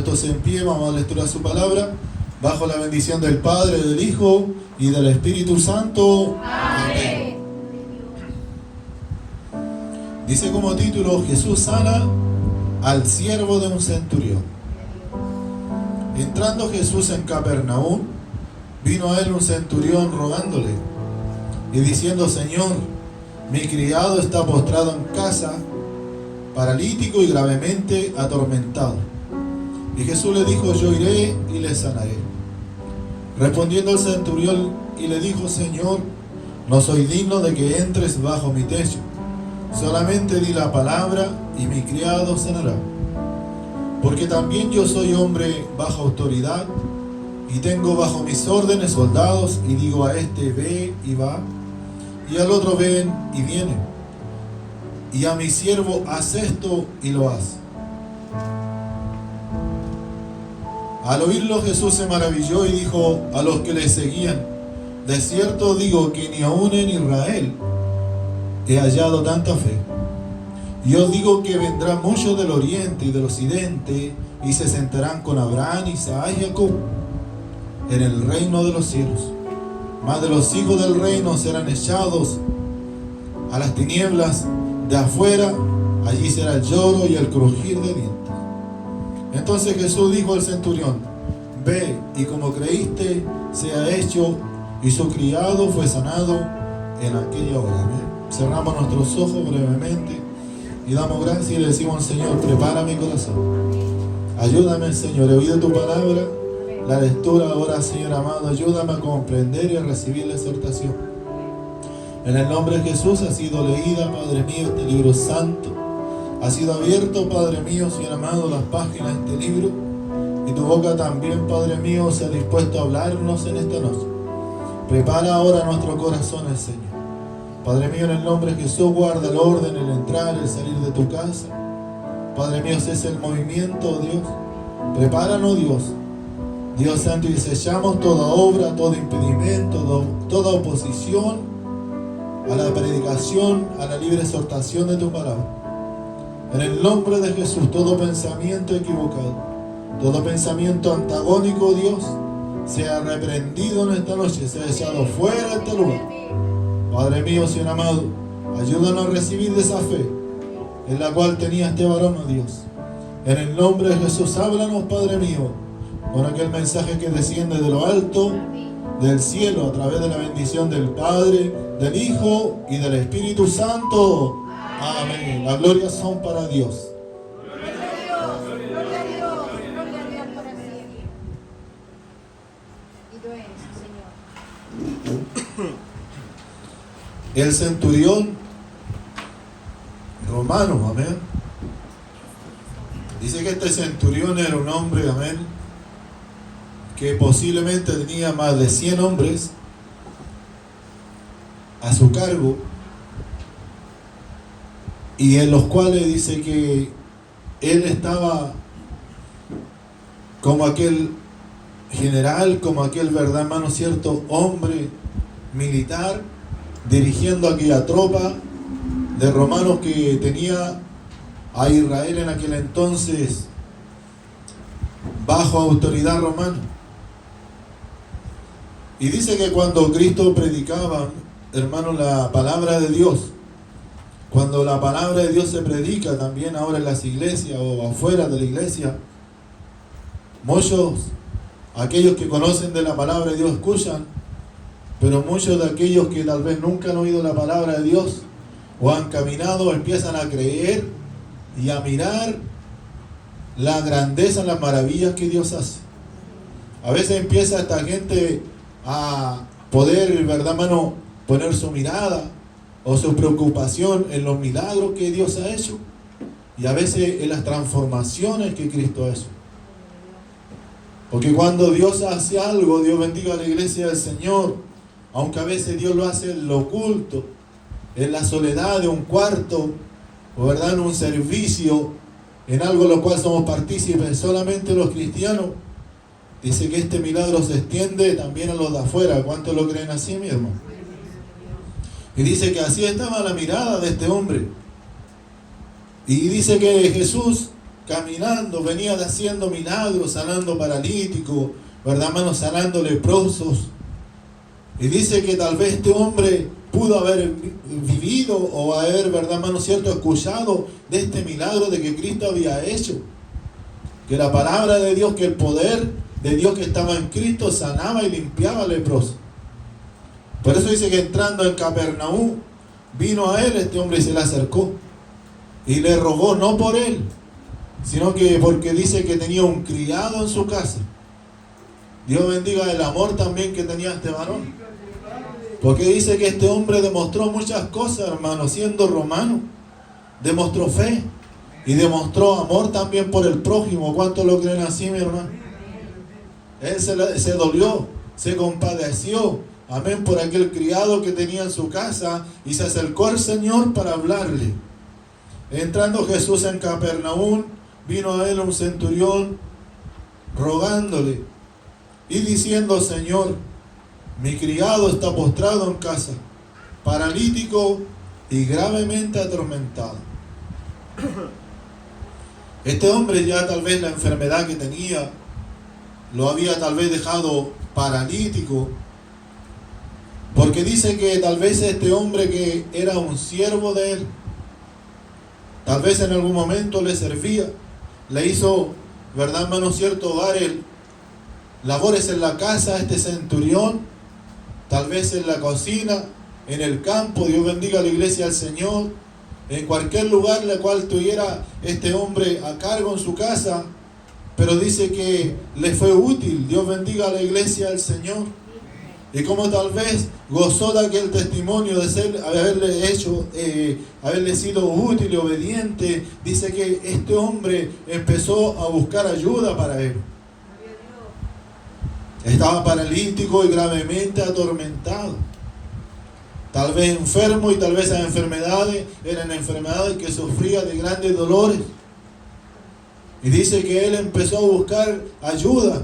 Puestos en pie, vamos a lectura su palabra, bajo la bendición del Padre, del Hijo y del Espíritu Santo. Amén. Dice como título: Jesús sana al siervo de un centurión. Entrando Jesús en Capernaum, vino a él un centurión rogándole y diciendo: Señor, mi criado está postrado en casa, paralítico y gravemente atormentado. Y Jesús le dijo: yo iré y le sanaré. Respondiendo el centurión y le dijo: Señor, no soy digno de que entres bajo mi techo. Solamente di la palabra y mi criado sanará. Porque también yo soy hombre bajo autoridad y tengo bajo mis órdenes soldados, y digo a este: ve y va, y al otro: ven y viene, y a mi siervo: haz esto, y lo hace. Al oírlo, Jesús se maravilló y dijo a los que le seguían: de cierto digo que ni aún en Israel he hallado tanta fe. Y os digo que vendrán muchos del oriente y del occidente y se sentarán con Abraham, Isaac y Jacob en el reino de los cielos. Mas de los hijos del reino serán echados a las tinieblas de afuera, allí será el lloro y el crujir de dientes. Entonces Jesús dijo al centurión: ve, y como creíste, sea hecho. Y su criado fue sanado en aquella hora. Cerramos nuestros ojos brevemente y damos gracias y le decimos: Señor, prepara mi corazón. Ayúdame, Señor, he oído tu palabra, la lectura ahora, Señor amado, ayúdame a comprender y a recibir la exhortación. En el nombre de Jesús ha sido leída, Padre mío, este libro santo. Ha sido abierto, Padre mío, Señor amado, las páginas de este libro. Y tu boca también, Padre mío, se ha dispuesto a hablarnos en esta noche. Prepara ahora nuestro corazón, Señor. Padre mío, en el nombre de Jesús, guarda el orden, el entrar, el salir de tu casa. Padre mío, ese es el movimiento, Dios. Prepáranos, Dios. Dios santo, y desechamos toda obra, todo impedimento, toda oposición a la predicación, a la libre exhortación de tu palabra. En el nombre de Jesús, todo pensamiento equivocado, todo pensamiento antagónico, Dios, sea reprendido en esta noche, sea echado fuera de este lugar. Padre mío, Señor amado, ayúdanos a recibir de esa fe en la cual tenía este varón, oh Dios. En el nombre de Jesús, háblanos, Padre mío, con aquel mensaje que desciende de lo alto, del cielo, a través de la bendición del Padre, del Hijo y del Espíritu Santo. Amén. Las glorias son para Dios. Gloria a Dios, gloria a Dios, gloria a Dios para siempre. Y tú eres, Señor. El centurión romano, amén. Dice que este centurión era un hombre, amén, que posiblemente tenía más de 100 hombres a su cargo, y en los cuales dice que él estaba como aquel general, como aquel, verdad, hermano, cierto hombre militar, dirigiendo aquella tropa de romanos que tenía a Israel en aquel entonces bajo autoridad romana. Y dice que cuando Cristo predicaba, hermano, la palabra de Dios, cuando la palabra de Dios se predica también ahora en las iglesias o afuera de la iglesia, muchos, aquellos que conocen de la palabra de Dios, escuchan, pero muchos de aquellos que tal vez nunca han oído la palabra de Dios o han caminado, empiezan a creer y a mirar la grandeza, las maravillas que Dios hace. A veces empieza esta gente a poder, verdad, hermano, poner su mirada o su preocupación en los milagros que Dios ha hecho, y a veces en las transformaciones que Cristo ha hecho. Porque cuando Dios hace algo, Dios bendiga a la iglesia del Señor, aunque a veces Dios lo hace en lo oculto, en la soledad de un cuarto, o verdad, en un servicio, en algo en lo cual somos partícipes solamente los cristianos, dice que este milagro se extiende también a los de afuera. ¿Cuántos lo creen así, mi hermano? Y dice que así estaba la mirada de este hombre. Y dice que Jesús caminando, venía haciendo milagros, sanando paralíticos, ¿verdad, hermano? Sanando leprosos. Y dice que tal vez este hombre pudo haber vivido o haber, ¿verdad, hermano cierto?, escuchado de este milagro de que Cristo había hecho. Que la palabra de Dios, que el poder de Dios que estaba en Cristo sanaba y limpiaba leprosos. Por eso dice que entrando en Capernaum, vino a él este hombre y se le acercó. Y le rogó, no por él, sino que porque dice que tenía un criado en su casa. Dios bendiga el amor también que tenía este varón. Porque dice que este hombre demostró muchas cosas, hermano, siendo romano. Demostró fe y demostró amor también por el prójimo. ¿Cuántos lo creen así, mi hermano? Él se dolió, se compadeció, amén, por aquel criado que tenía en su casa y se acercó al Señor para hablarle. Entrando Jesús en Capernaum, vino a él un centurión rogándole y diciendo, Señor, mi criado está postrado en casa, paralítico y gravemente atormentado. Este hombre ya tal vez la enfermedad que tenía lo había tal vez dejado paralítico, porque dice que tal vez este hombre que era un siervo de él, tal vez en algún momento le servía, le hizo, ¿verdad, hermano cierto?, dar labores en la casa a este centurión, tal vez en la cocina, en el campo. Dios bendiga a la iglesia del Señor, en cualquier lugar en el cual tuviera este hombre a cargo en su casa, pero dice que le fue útil. Dios bendiga a la iglesia del Señor. Y como tal vez gozó de aquel testimonio de haberle sido útil y obediente, dice que este hombre empezó a buscar ayuda para él. Estaba paralítico y gravemente atormentado. Tal vez enfermo, y tal vez esas enfermedades eran enfermedades que sufría de grandes dolores. Y dice que él empezó a buscar ayuda.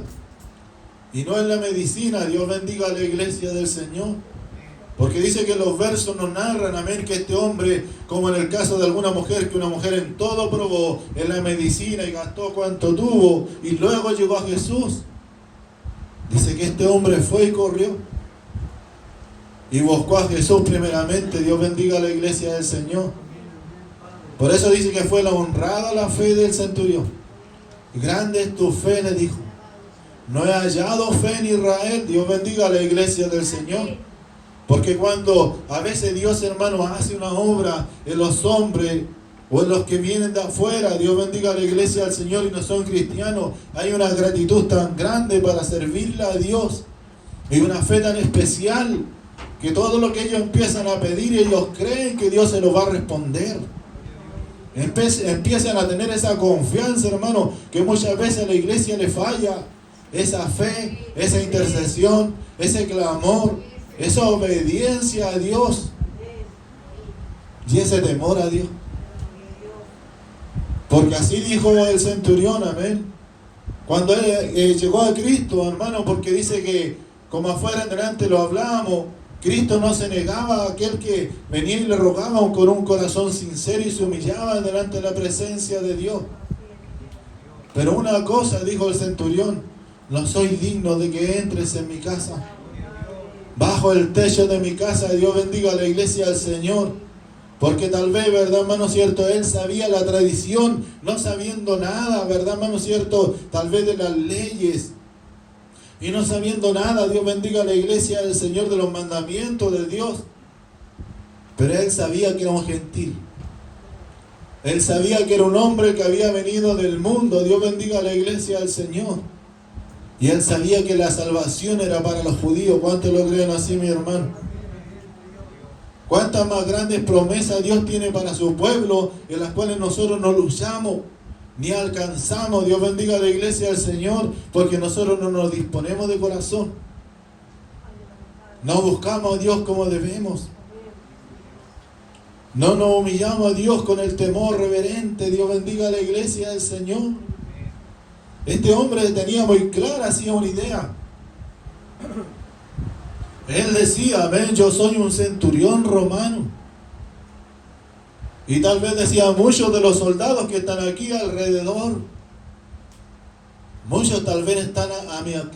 Y no en la medicina. Dios bendiga a la iglesia del Señor. Porque dice que los versos nos narran, amén, que este hombre, como en el caso de alguna mujer, que una mujer en todo probó en la medicina y gastó cuanto tuvo, y luego llegó a Jesús. Dice que este hombre fue y corrió y buscó a Jesús primeramente. Dios bendiga a la iglesia del Señor. Por eso dice que fue la honrada la fe del centurión. Grande es tu fe, le dijo. No he hallado fe en Israel. Dios bendiga a la iglesia del Señor. Porque cuando a veces Dios, hermano, hace una obra en los hombres o en los que vienen de afuera, Dios bendiga a la iglesia del Señor y no son cristianos, hay una gratitud tan grande para servirle a Dios y una fe tan especial que todo lo que ellos empiezan a pedir, ellos creen que Dios se lo va a responder. Empiezan a tener esa confianza, hermano, que muchas veces a la iglesia le falla. Esa fe, esa intercesión, ese clamor, esa obediencia a Dios y ese temor a Dios. Porque así dijo el centurión, amén. Cuando él llegó a Cristo, hermano, porque dice que, como afuera en delante lo hablamos, Cristo no se negaba a aquel que venía y le rogaba con un corazón sincero y se humillaba delante de la presencia de Dios. Pero una cosa dijo el centurión: no soy digno de que entres en mi casa. Bajo el techo de mi casa, Dios bendiga a la iglesia del Señor. Porque tal vez, ¿verdad, hermano cierto?, él sabía la tradición, no sabiendo nada, ¿verdad, hermano cierto?, tal vez de las leyes. Y no sabiendo nada, Dios bendiga a la iglesia del Señor, de los mandamientos de Dios. Pero él sabía que era un gentil. Él sabía que era un hombre que había venido del mundo. Dios bendiga a la iglesia del Señor. Y él sabía que la salvación era para los judíos. ¿Cuántos lo creen así, mi hermano? ¿Cuántas más grandes promesas Dios tiene para su pueblo, en las cuales nosotros no luchamos ni alcanzamos? Dios bendiga a la iglesia del Señor, porque nosotros no nos disponemos de corazón. No buscamos a Dios como debemos. No nos humillamos a Dios con el temor reverente. Dios bendiga a la iglesia del Señor. Este hombre tenía muy clara, hacía una idea. Él decía, amén, yo soy un centurión romano. Y tal vez decía, muchos de los soldados que están aquí alrededor, muchos tal vez están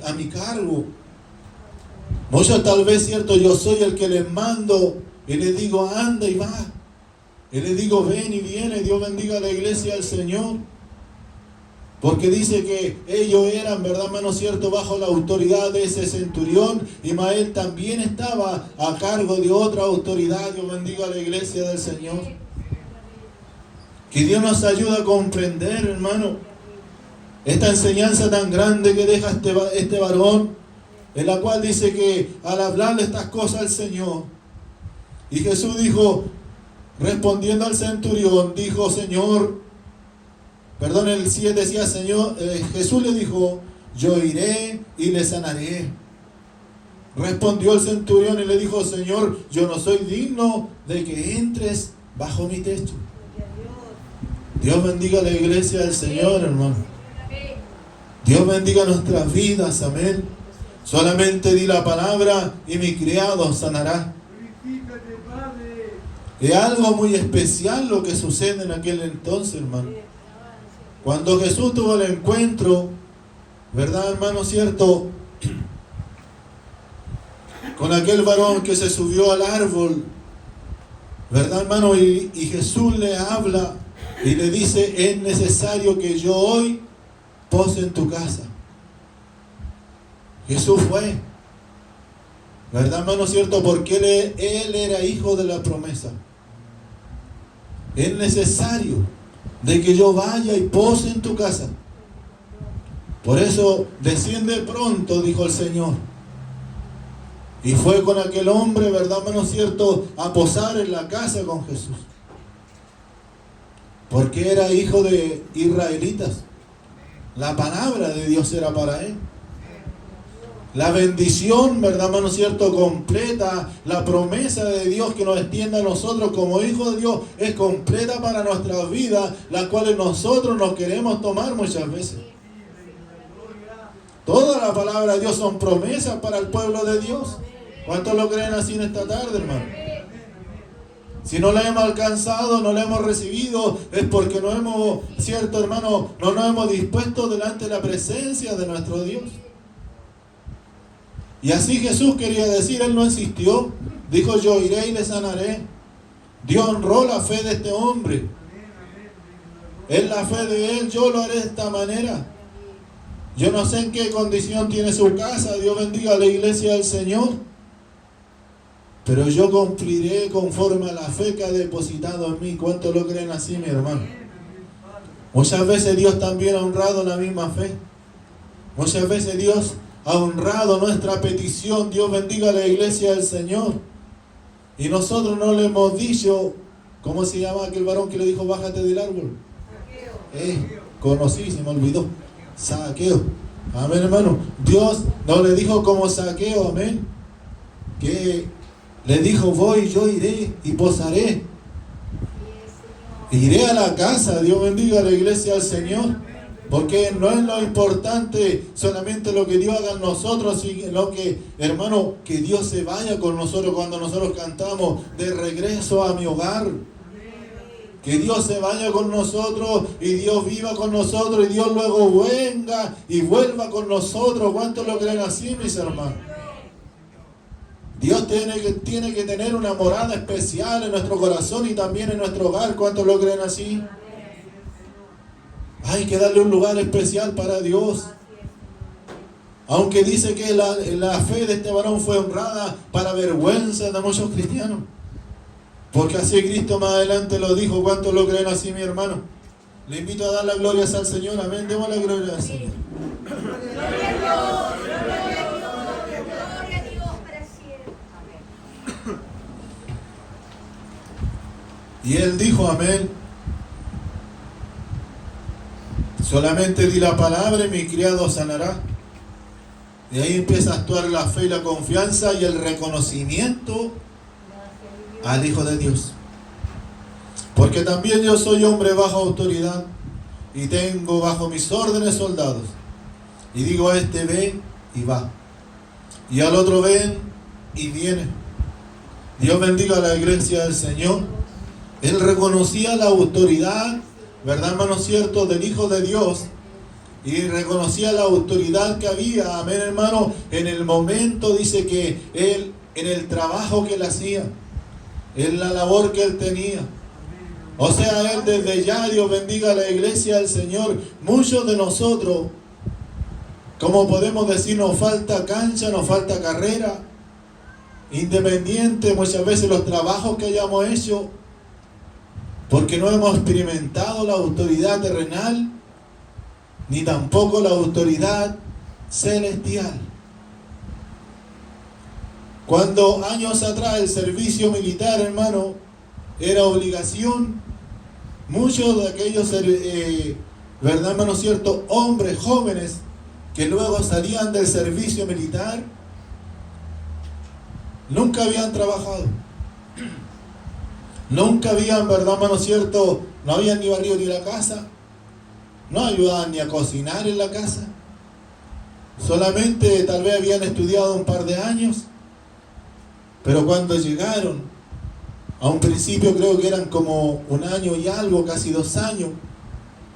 a mi cargo. Muchos tal vez, cierto, yo soy el que les mando y les digo, anda y va. Y les digo, ven y viene. Dios bendiga a la iglesia del Señor. Porque dice que ellos eran, ¿verdad, hermano cierto?, bajo la autoridad de ese centurión. Y Mael también estaba a cargo de otra autoridad. Dios bendiga a la iglesia del Señor. Que Dios nos ayude a comprender, hermano, esta enseñanza tan grande que deja este varón, en la cual dice que al hablarle estas cosas al Señor, y Jesús dijo, respondiendo al centurión, dijo, Señor, perdón, el 7 decía, Señor, Jesús le dijo, yo iré y le sanaré. Respondió el centurión y le dijo, Señor, yo no soy digno de que entres bajo mi techo. Dios bendiga a la iglesia del Señor, hermano. Dios bendiga nuestras vidas, amén. Solamente di la palabra y mi criado sanará. Es algo muy especial lo que sucede en aquel entonces, hermano. Cuando Jesús tuvo el encuentro, ¿verdad, hermano cierto?, con aquel varón que se subió al árbol, ¿verdad, hermano? Y Jesús le habla y le dice, es necesario que yo hoy pose en tu casa. Jesús fue, ¿verdad, hermano cierto? Porque él era hijo de la promesa. Es necesario de que yo vaya y pose en tu casa. Por eso desciende pronto, dijo el Señor. Y fue con aquel hombre, ¿verdad, hermano cierto?, a posar en la casa con Jesús. Porque era hijo de israelitas. La palabra de Dios era para él. La bendición, ¿verdad, hermano cierto?, completa, la promesa de Dios que nos extiende a nosotros como hijos de Dios es completa para nuestras vidas, las cuales nosotros nos queremos tomar muchas veces. Toda la palabra de Dios son promesas para el pueblo de Dios. ¿Cuántos lo creen así en esta tarde, hermano? Si no la hemos alcanzado, no la hemos recibido, es porque no hemos, cierto, hermano, no nos hemos dispuesto delante de la presencia de nuestro Dios. Y así Jesús quería decir, Él no insistió, dijo, yo iré y le sanaré. Dios honró la fe de este hombre. Es la fe de Él, yo lo haré de esta manera. Yo no sé en qué condición tiene su casa, Dios bendiga a la iglesia del Señor. Pero yo cumpliré conforme a la fe que ha depositado en mí. ¿Cuántos lo creen así, mi hermano? Muchas veces Dios también ha honrado la misma fe. Muchas veces Dios ha honrado nuestra petición. Dios bendiga a la iglesia del Señor. Y nosotros no le hemos dicho, ¿cómo se llama aquel varón que le dijo, bájate del árbol? Conocí, se me olvidó. Saqueo. Amén, hermano. Dios no le dijo como Saqueo, amén. Que le dijo, voy, yo iré y posaré. Iré a la casa. Dios bendiga a la iglesia del Señor. Porque no es lo importante solamente lo que Dios haga en nosotros, sino que, hermano, que Dios se vaya con nosotros cuando nosotros cantamos de regreso a mi hogar. Que Dios se vaya con nosotros y Dios viva con nosotros y Dios luego venga y vuelva con nosotros. ¿Cuántos lo creen así, mis hermanos? Dios tiene que tener una morada especial en nuestro corazón y también en nuestro hogar. ¿Cuántos lo creen así? Hay que darle un lugar especial para Dios. Aunque dice que la fe de este varón fue honrada para vergüenza de muchos cristianos. Porque así Cristo más adelante lo dijo. ¿Cuántos lo creen así, mi hermano? Le invito a dar las glorias al Señor. Amén. Demos la gloria al Señor. Gloria a Dios, gloria a Dios, gloria a Dios para siempre. Amén. Y él dijo, amén. Solamente di la palabra y mi criado sanará. Y ahí empieza a actuar la fe y la confianza y el reconocimiento al Hijo de Dios. Porque también yo soy hombre bajo autoridad y tengo bajo mis órdenes soldados. Y digo a este ve y va. Y al otro ven y viene. Dios bendiga a la iglesia del Señor. Él reconocía la autoridad, ¿verdad, hermano cierto?, del Hijo de Dios. Y reconocía la autoridad que había, amén, hermano, en el momento, dice que él, en el trabajo que él hacía, en la labor que él tenía. O sea, él desde ya, Dios bendiga a la iglesia del Señor. Muchos de nosotros, como podemos decir, nos falta cancha, nos falta carrera. Independiente muchas veces los trabajos que hayamos hecho, porque no hemos experimentado la autoridad terrenal, ni tampoco la autoridad celestial. Cuando años atrás el servicio militar, hermano, era obligación, muchos de aquellos, ¿verdad, hermano cierto?, hombres jóvenes que luego salían del servicio militar, nunca habían trabajado. Nunca habían, ¿verdad, hermano cierto?, no habían ni barrido ni la casa. No ayudaban ni a cocinar en la casa. Solamente tal vez habían estudiado un par de años. Pero cuando llegaron, a un principio creo que eran como 1 año y algo, casi 2 años.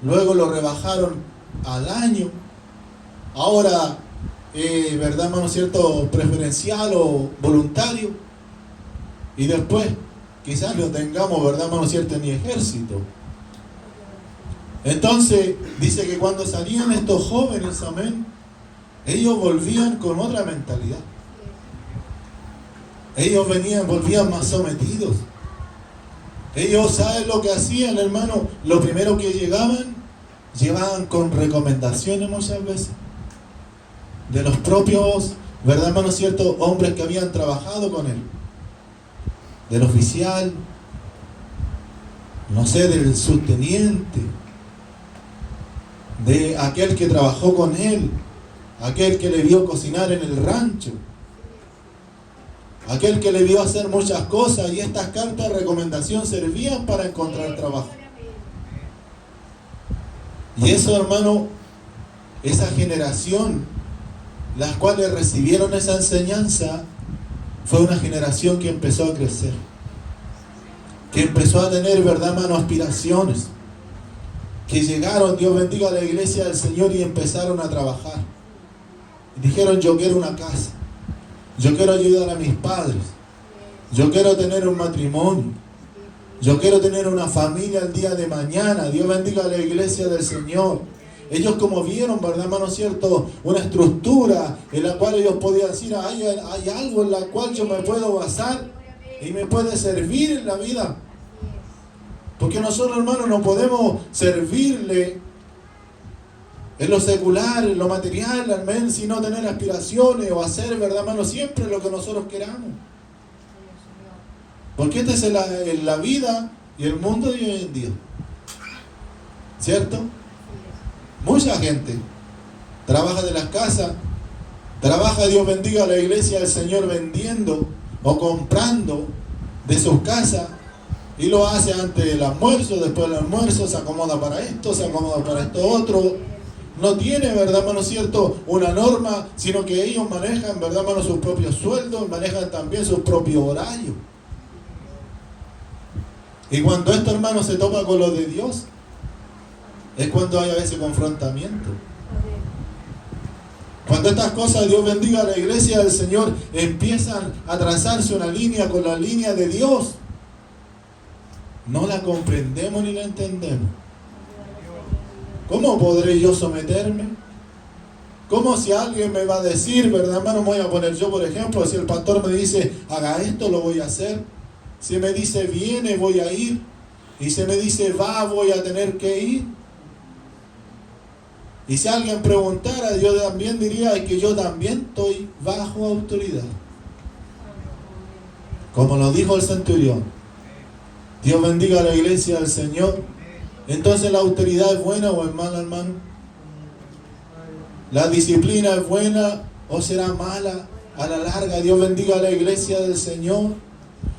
Luego lo rebajaron al año. Ahora, ¿verdad, hermano cierto?, preferencial o voluntario. Y después, quizás lo tengamos, ¿verdad, hermano cierto?, ni ejército. Entonces, dice que cuando salían estos jóvenes, amén, ellos volvían con otra mentalidad. Ellos volvían más sometidos. Ellos, ¿saben lo que hacían, hermano? Lo primero que llevaban con recomendaciones muchas veces de los propios, ¿verdad, hermano cierto?, hombres que habían trabajado con él. Del oficial, no sé, del subteniente, de aquel que trabajó con él, aquel que le vio cocinar en el rancho, aquel que le vio hacer muchas cosas, y estas cartas de recomendación servían para encontrar trabajo. Y eso, hermano, esa generación, las cuales recibieron esa enseñanza, fue una generación que empezó a crecer, que empezó a tener, ¿verdad, hermano?, aspiraciones, que llegaron, Dios bendiga a la iglesia del Señor, y empezaron a trabajar. Y dijeron: yo quiero una casa, yo quiero ayudar a mis padres, yo quiero tener un matrimonio, yo quiero tener una familia el día de mañana. Dios bendiga a la iglesia del Señor. Ellos, como vieron, ¿verdad, hermano cierto?, una estructura en la cual ellos podían decir: hay algo en la cual yo me puedo basar y me puede servir en la vida. Porque nosotros, hermanos, no podemos servirle en lo secular, en lo material, al menos, sino tener aspiraciones o hacer, ¿verdad, hermano?, siempre lo que nosotros queramos. Porque esta es la vida y el mundo de hoy en día, ¿cierto? Mucha gente trabaja de las casas, trabaja, Dios bendiga a la iglesia del Señor, vendiendo o comprando de sus casas, y lo hace antes del almuerzo, después del almuerzo se acomoda para esto, se acomoda para esto otro. No tiene, ¿verdad, hermano cierto?, una norma, sino que ellos manejan, ¿verdad, hermano?, sus propios sueldos, manejan también sus propios horarios. Y cuando esto, hermano, se topa con lo de Dios, es cuando hay a veces confrontamiento. Cuando estas cosas, Dios bendiga a la iglesia del Señor, empiezan a trazarse una línea con la línea de Dios, no la comprendemos ni la entendemos. ¿Cómo podré yo someterme? ¿Cómo si alguien me va a decir, verdad, hermano? Me voy a poner yo, por ejemplo, si el pastor me dice: haga esto, lo voy a hacer. Si me dice: viene, voy a ir. Y si me dice: va, voy a tener que ir. Y si alguien preguntara, yo también diría que yo también estoy bajo autoridad. Como lo dijo el centurión. Dios bendiga a la iglesia del Señor. Entonces, ¿la autoridad es buena o es mala, hermano? ¿La disciplina es buena o será mala a la larga? Dios bendiga a la iglesia del Señor.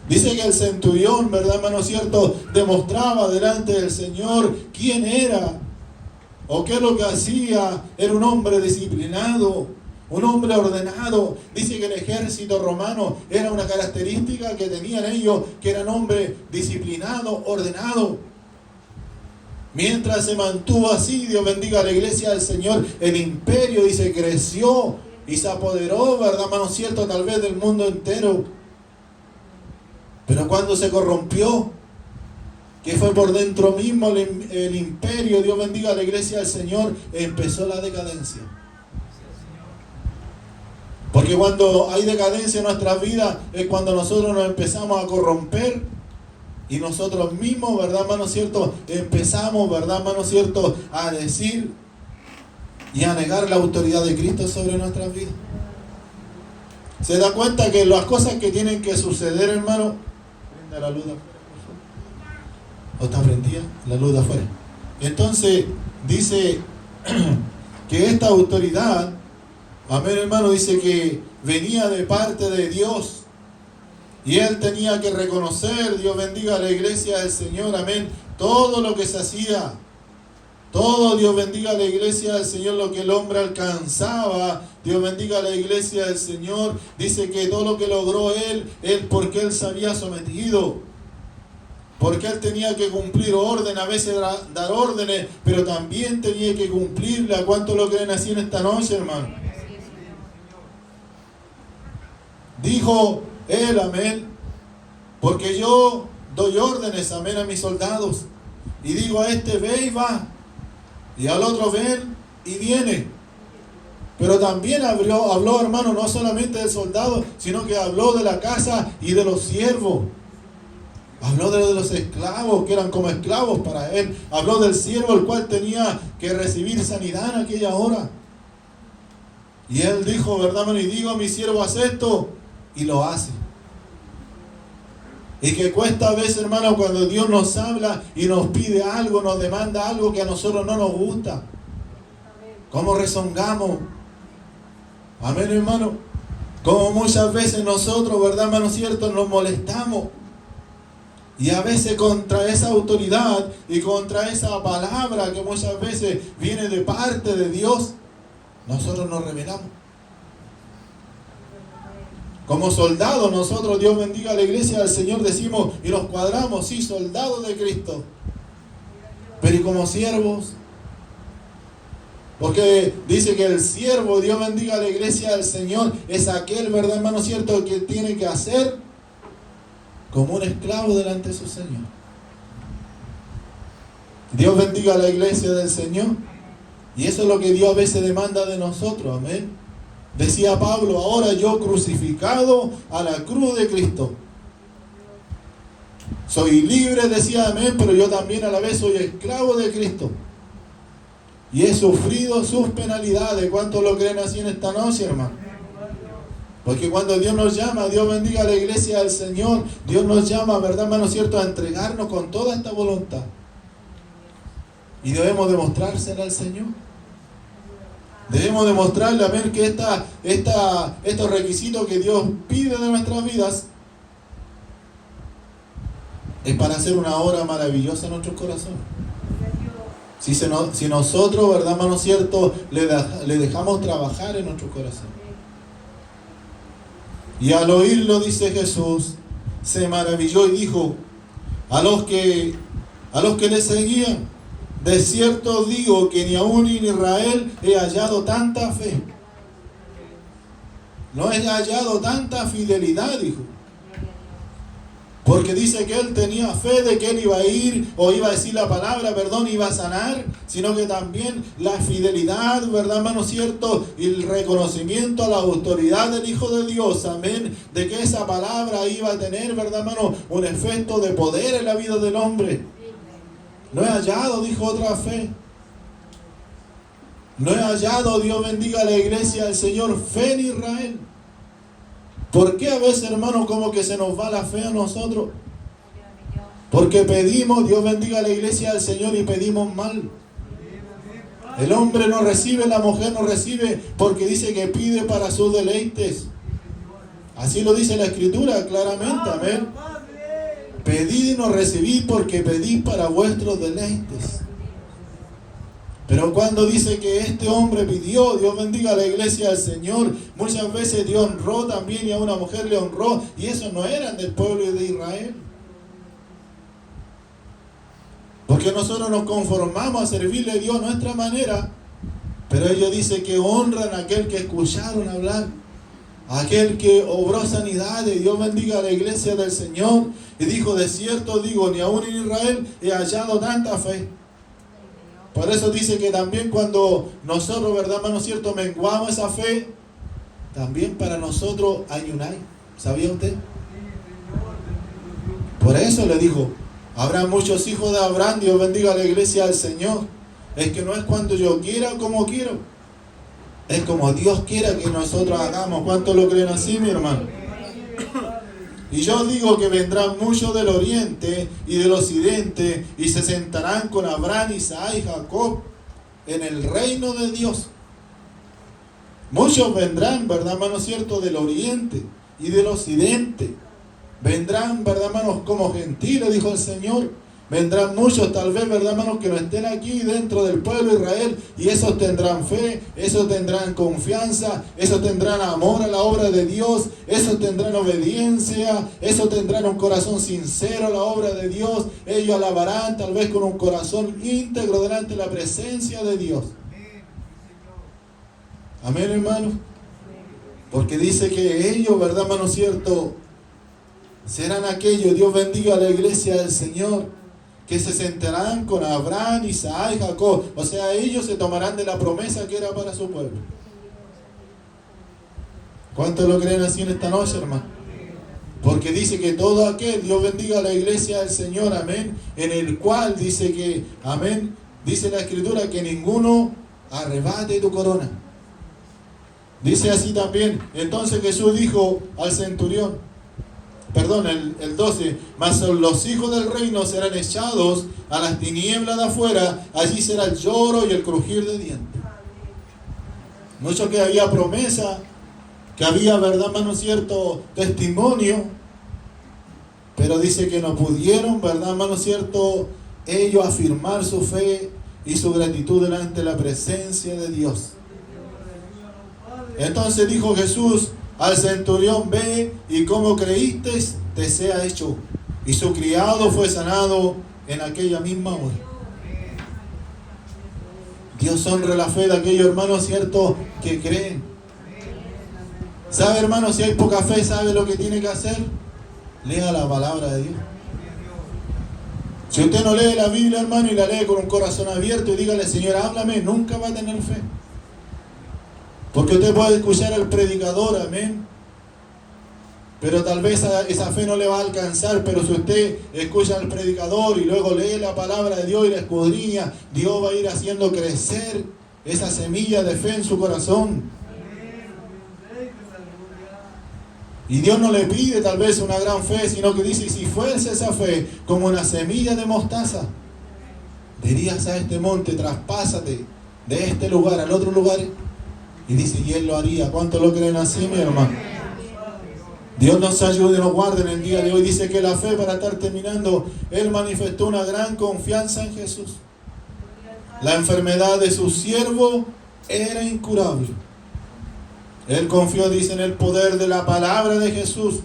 Dice que el centurión, ¿verdad, hermano cierto?, demostraba delante del Señor quién era o qué es lo que hacía. Era un hombre disciplinado, un hombre ordenado. Dice que el ejército romano era una característica que tenían ellos, que eran hombres disciplinados, ordenados. Mientras se mantuvo así, Dios bendiga a la iglesia del Señor, el imperio, dice, creció y se apoderó, ¿verdad, hermano cierto? Tal vez del mundo entero. Pero cuando se corrompió, que fue por dentro mismo el imperio, Dios bendiga a la iglesia del Señor, empezó la decadencia. Porque cuando hay decadencia en nuestras vidas es cuando nosotros nos empezamos a corromper y nosotros mismos, ¿verdad, hermano cierto? Empezamos, ¿verdad, hermano cierto? A decir y a negar la autoridad de Cristo sobre nuestras vidas. ¿Se da cuenta que las cosas que tienen que suceder, hermano? Prenda la luz de afuera, por favor. ¿O está prendida la luz de afuera? Entonces, dice que esta autoridad, amén, hermano, dice que venía de parte de Dios. Y él tenía que reconocer, Dios bendiga a la iglesia del Señor, amén, todo lo que se hacía. Todo, Dios bendiga a la iglesia del Señor, lo que el hombre alcanzaba. Dios bendiga a la iglesia del Señor. Dice que todo lo que logró él porque él se había sometido. Porque él tenía que cumplir orden, a veces dar órdenes, pero también tenía que cumplirla. ¿Cuántos lo creen así en esta noche, hermano? Dijo él, amén, porque yo doy órdenes, amén, a mis soldados. Y digo a este, ve y va. Y al otro, ven y viene. Pero también habló, hermano, no solamente del soldado, sino que habló de la casa y de los siervos. Habló de los esclavos, que eran como esclavos para él. Habló del siervo, el cual tenía que recibir sanidad en aquella hora. Y él dijo, ¿verdad, hermano? Y digo a mi siervo, haz esto, y lo hace. Y que cuesta a veces, hermano, cuando Dios nos habla y nos pide algo, nos demanda algo que a nosotros no nos gusta. ¿Cómo rezongamos? Amén, hermano. Como muchas veces nosotros, ¿verdad, hermano cierto? Nos molestamos. Y a veces contra esa autoridad y contra esa palabra que muchas veces viene de parte de Dios, nosotros nos rebelamos. Como soldados nosotros, Dios bendiga a la iglesia del Señor, decimos y nos cuadramos, sí, soldados de Cristo. Pero y como siervos, porque dice que el siervo, Dios bendiga a la iglesia del Señor, es aquel, ¿verdad, hermano cierto?, que tiene que hacer como un esclavo delante de su Señor. Dios bendiga a la iglesia del Señor. Y eso es lo que Dios a veces demanda de nosotros, amén. Decía Pablo, ahora yo crucificado a la cruz de Cristo. Soy libre, decía, amén, pero yo también a la vez soy esclavo de Cristo. Y he sufrido sus penalidades. ¿Cuántos lo creen así en esta noche, hermano? Porque cuando Dios nos llama, Dios bendiga a la iglesia del Señor, Dios nos llama, ¿verdad, hermano cierto?, a entregarnos con toda esta voluntad. Y debemos demostrársela al Señor. Debemos demostrarle, amén, que estos requisitos que Dios pide de nuestras vidas es para hacer una obra maravillosa en nuestros corazones. Si nosotros, ¿verdad, hermano cierto?, le dejamos trabajar en nuestro corazón. Y al oírlo, dice Jesús, se maravilló y dijo a los que le seguían: de cierto digo que ni aún en Israel he hallado tanta fe. No he hallado tanta fidelidad, dijo. Porque dice que él tenía fe de que él iba a ir, o iba a decir la palabra, perdón, iba a sanar, sino que también la fidelidad, ¿verdad, hermano cierto? Y el reconocimiento a la autoridad del Hijo de Dios, amén, de que esa palabra iba a tener, ¿verdad, hermano?, un efecto de poder en la vida del hombre. No he hallado, dijo, otra fe. No he hallado, Dios bendiga a la iglesia del Señor, fe en Israel. ¿Por qué a veces, hermano, como que se nos va la fe a nosotros? Porque pedimos, Dios bendiga a la iglesia del Señor, y pedimos mal. El hombre no recibe, la mujer no recibe, porque dice que pide para sus deleites. Así lo dice la Escritura claramente, amén. Pedid y no recibid, porque pedid para vuestros deleites. Pero cuando dice que este hombre pidió, Dios bendiga a la iglesia del Señor, muchas veces Dios honró también y a una mujer le honró, y esos no eran del pueblo de Israel. Porque nosotros nos conformamos a servirle a Dios a nuestra manera, pero ellos dicen que honran a aquel que escucharon hablar, a aquel que obró sanidades. Dios bendiga a la iglesia del Señor. Y dijo, de cierto digo, ni aún en Israel he hallado tanta fe. Por eso dice que también cuando nosotros, ¿verdad, hermano cierto?, menguamos esa fe, también para nosotros hay un ay. ¿Sabía usted? Por eso le dijo, habrá muchos hijos de Abraham. Dios bendiga a la iglesia del Señor. Es que no es cuando yo quiera o como quiero, es como Dios quiera que nosotros hagamos. ¿Cuántos lo creen así, mi hermano? Y yo digo que vendrán muchos del oriente y del occidente y se sentarán con Abraham, Isaac y Jacob en el reino de Dios. Muchos vendrán, ¿verdad, hermano cierto?, del oriente y del occidente. Vendrán, ¿verdad, hermanos?, como gentiles, dijo el Señor. Vendrán muchos, tal vez, ¿verdad, hermanos?, que no estén aquí dentro del pueblo de Israel, y esos tendrán fe, esos tendrán confianza, esos tendrán amor a la obra de Dios, esos tendrán obediencia, esos tendrán un corazón sincero a la obra de Dios. Ellos alabarán tal vez con un corazón íntegro delante de la presencia de Dios. Amén, hermano. Porque dice que ellos, ¿verdad, hermano cierto?, serán aquellos, Dios bendiga a la iglesia del Señor, que se sentarán con Abraham, Isaac y Jacob. O sea, ellos se tomarán de la promesa que era para su pueblo. ¿Cuántos lo creen así en esta noche, hermano? Porque dice que todo aquel, Dios bendiga a la iglesia del Señor, amén, en el cual dice que, amén, dice la Escritura que ninguno arrebate tu corona. Dice así también. Entonces Jesús dijo al centurión, perdón, el 12, mas los hijos del reino serán echados a las tinieblas de afuera, allí será el lloro y el crujir de dientes. Mucho que había promesa, que había, ¿verdad, hermano cierto?, testimonio, pero dice que no pudieron, ¿verdad, hermano cierto?, ellos afirmar su fe y su gratitud delante de la presencia de Dios. Entonces dijo Jesús al centurión, ve y como creíste, te sea hecho. Y su criado fue sanado en aquella misma hora. Dios honra la fe de aquellos hermanos, cierto, que creen. ¿Sabe, hermano? Si hay poca fe, ¿sabe lo que tiene que hacer? Lea la palabra de Dios. Si usted no lee la Biblia, hermano, y la lee con un corazón abierto y dígale, Señor, háblame, nunca va a tener fe. Porque usted puede escuchar al predicador, amén, pero tal vez esa fe no le va a alcanzar. Pero si usted escucha al predicador y luego lee la palabra de Dios y la escudriña, Dios va a ir haciendo crecer esa semilla de fe en su corazón. Y Dios no le pide tal vez una gran fe, sino que dice, si fuese esa fe como una semilla de mostaza, dirías a este monte, traspásate de este lugar al otro lugar. Y dice, y Él lo haría. ¿Cuántos lo creen así, mi hermano? Dios nos ayude y nos guarde en el día de hoy. Dice que la fe, para estar terminando, Él manifestó una gran confianza en Jesús. La enfermedad de su siervo era incurable. Él confió, dice, en el poder de la palabra de Jesús.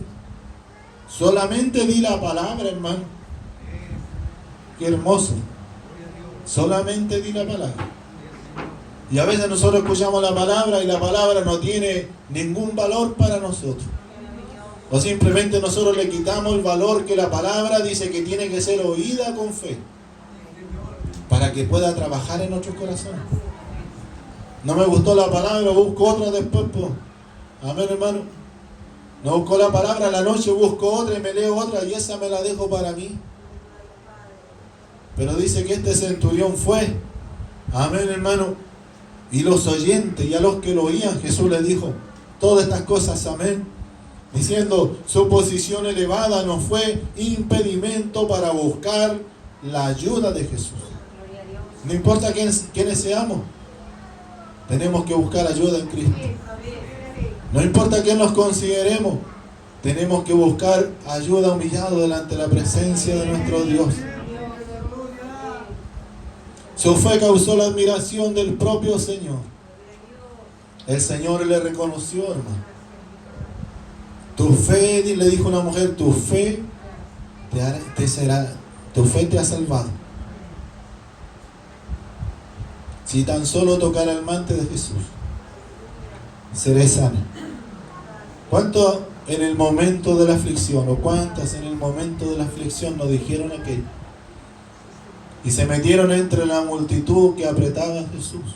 Solamente di la palabra, hermano. Qué hermoso. Solamente di la palabra. Y a veces nosotros escuchamos la palabra y la palabra no tiene ningún valor para nosotros. O simplemente nosotros le quitamos el valor que la palabra dice que tiene que ser oída con fe, para que pueda trabajar en nuestros corazones. No me gustó la palabra, busco otra después, pues. Amén, hermano. No busco la palabra, a la noche busco otra y me leo otra y esa me la dejo para mí. Pero dice que este centurión fue, amén, hermano, y los oyentes y a los que lo oían, Jesús les dijo todas estas cosas, amén, diciendo, su posición elevada no fue impedimento para buscar la ayuda de Jesús. No importa quiénes seamos, tenemos que buscar ayuda en Cristo. No importa quién nos consideremos, tenemos que buscar ayuda humillado delante de la presencia de nuestro Dios. Su fe causó la admiración del propio Señor. El Señor le reconoció, hermano. Tu fe, le dijo una mujer, tu fe tu fe te ha salvado. Si tan solo tocara el manto de Jesús, seré sana. ¿Cuántos en el momento de la aflicción, o cuántas en el momento de la aflicción nos dijeron aquello? Y se metieron entre la multitud que apretaba a Jesús.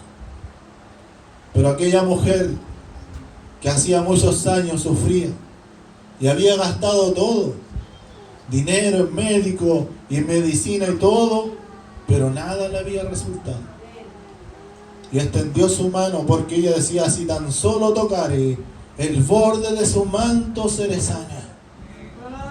Pero aquella mujer que hacía muchos años sufría y había gastado todo, dinero en médico y en medicina y todo, pero nada le había resultado. Y extendió su mano porque ella decía, si tan solo tocare el borde de su manto seré sana.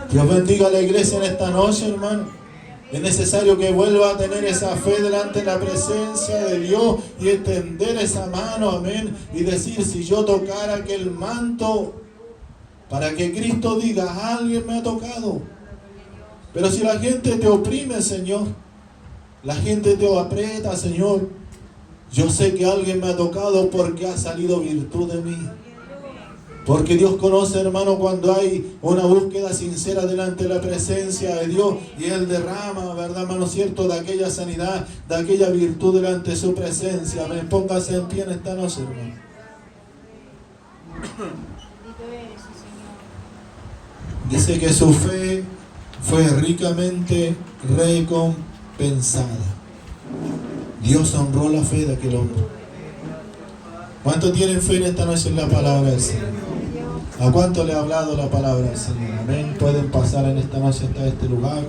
Dios bendiga a la iglesia en esta noche, hermano. Es necesario que vuelva a tener esa fe delante de la presencia de Dios y extender esa mano, amén, y decir, si yo tocara aquel manto, para que Cristo diga, alguien me ha tocado. Pero si la gente te oprime, Señor, la gente te aprieta, Señor, yo sé que alguien me ha tocado porque ha salido virtud de mí. Porque Dios conoce, hermano, cuando hay una búsqueda sincera delante de la presencia de Dios y Él derrama, ¿verdad, hermano cierto? De aquella sanidad, de aquella virtud delante de su presencia. Amén. Póngase en pie en esta noche, hermano. Dice que su fe fue ricamente recompensada. Dios honró la fe de aquel hombre. ¿Cuánto tienen fe en esta noche en la palabra del Señor? ¿A cuánto le ha hablado la palabra del Señor? Amén. Pueden pasar en esta noche hasta este lugar.